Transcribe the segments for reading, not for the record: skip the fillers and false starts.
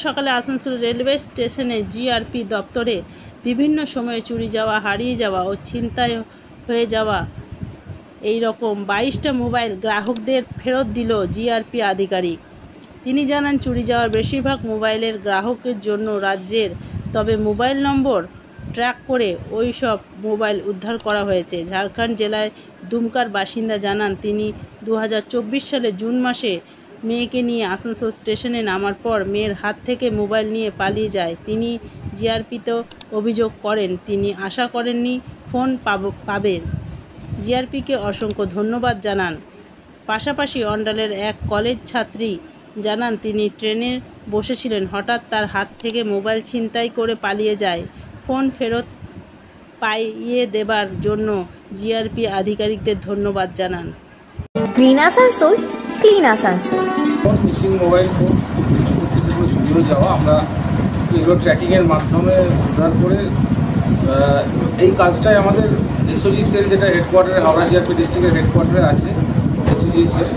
সকালে আসানসোল রেলওয়ে স্টেশনে জিআরপি দপ্তরে বিভিন্ন সময়ে চুরি যাওয়া, হারিয়ে যাওয়া ও ছিনতাই হয়ে যাওয়া এই রকম 22টা মোবাইল গ্রাহকদের ফেরত দিল জিআরপি আধিকারিক। তিনি জানান, চুরি যাওয়ার বেশিরভাগ মোবাইলের গ্রাহকের জন্য রাজ্যের, তবে মোবাইল নম্বর ট্র্যাক করে ওই সব মোবাইল উদ্ধার করা হয়েছে। ঝাড়খণ্ড জেলায় দুমকার বাসিন্দা জানান, তিনি 2024 সালে জুন মাসে মেয়েকে নিয়ে আসানসোল স্টেশনে নামার পর মেয়ের হাত থেকে মোবাইল নিয়ে পালিয়ে যায়। তিনি জিআরপিতেও অভিযোগ করেন, তিনি আশা করেননি ফোন পাবেন। জিআরপিকে অসংখ্য ধন্যবাদ জানান। পাশাপাশি অন্ডালের এক কলেজ ছাত্রী জানান, তিনি ট্রেনে বসেছিলেন, হঠাৎ তার হাত থেকে মোবাইল ছিনতাই করে পালিয়ে যায়। ফোন ফেরত পাইয়ে দেবার জন্য জিআরপি আধিকারিকদের ধন্যবাদ জানান। Green Asansol, clean Asansol. Missing mobile phone যেগুলো চুরিও যাওয়া, আমরা এগুলো ট্র্যাকিংয়ের মাধ্যমে উদ্ধার করে এই কাজটাই আমাদের এসওজি সেল, যেটা হেডকোয়ার্টারে হাওড়া জিআরপি ডিস্ট্রিক্টের হেডকোয়ার্টারে আছে এসওজি সেল,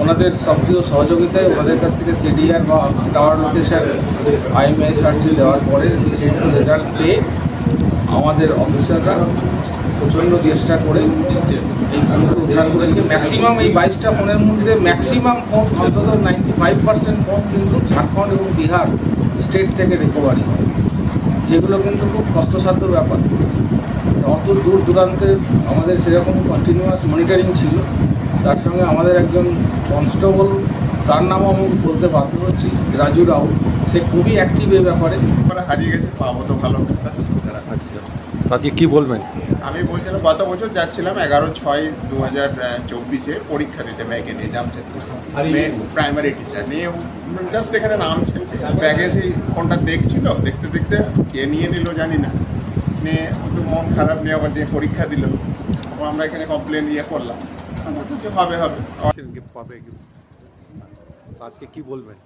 ওনাদের সক্রিয় সহযোগিতায় ওনাদের কাছ থেকে সিডিআর বা টাওয়ার লোকেশন আইএমআই সার্চে দেওয়ার পরে সেই রেজাল্ট পেয়ে আমাদের অফিসাররা প্রচণ্ড চেষ্টা করে এই ফোনগুলো উদ্ধার করেছে। ম্যাক্সিমাম এই 22টা ফোনের মধ্যে ম্যাক্সিমাম ফোন, অন্তত 95% ফোন কিন্তু ঝাড়খণ্ড এবং বিহার স্টেট থেকে রিকভারি হয়, যেগুলো কিন্তু খুব কষ্টসাধ্য ব্যাপার। অত দূর দূরান্তের আমাদের সেরকম কন্টিনিউয়াস মনিটরিং ছিল। তার সঙ্গে আমাদের একজন কনস্টেবল, তার নামও আমি বলতে বাধ্য হচ্ছি, রাজু রাও, সে খুবই অ্যাক্টিভ এই ব্যাপারে। হারিয়ে গেছে, পাবো তো ভালো। আচ্ছা, আজকে কী বলবেন? আমি বলছিলাম, গত বছর যাচ্ছিলাম 11/6/2024 পরীক্ষা দিতে মেয়েকে নিয়ে জামশেদপুর, মেয়ে প্রাইমারি টিচার নিয়ে জাস্ট এখানে নামছে, ব্যাগে সেই ফোনটা দেখছিল, দেখতে দেখতে কে নিয়ে নিল জানি না, নিয়ে একটু মন খারাপ নিয়ে আবার দিয়ে পরীক্ষা দিল। আমরা এখানে কমপ্লেন করলাম, হবে আজকে কি বলবেন?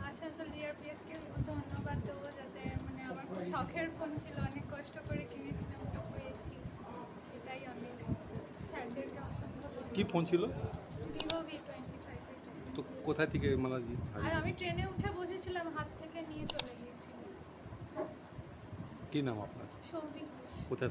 আসানসোল জিআরপিএসকে ধন্যবাদ দেবো, যাতে মানে আমার খুব শখের ফোন ছিল, অনেক কষ্ট করে কিনেছিলাম, তো পেয়েছি, এটাই অনেক। স্যারদেরকে অসংখ্য। কি ফোন ছিল? Vivo V25। তো কোথা থেকে আর আমি ট্রেনে উঠে বসেছিলাম, হাত থেকে নিয়ে চলে গিয়েছিল। কি নাম আপনার? সৌভিক ঘোষ। কোথায়?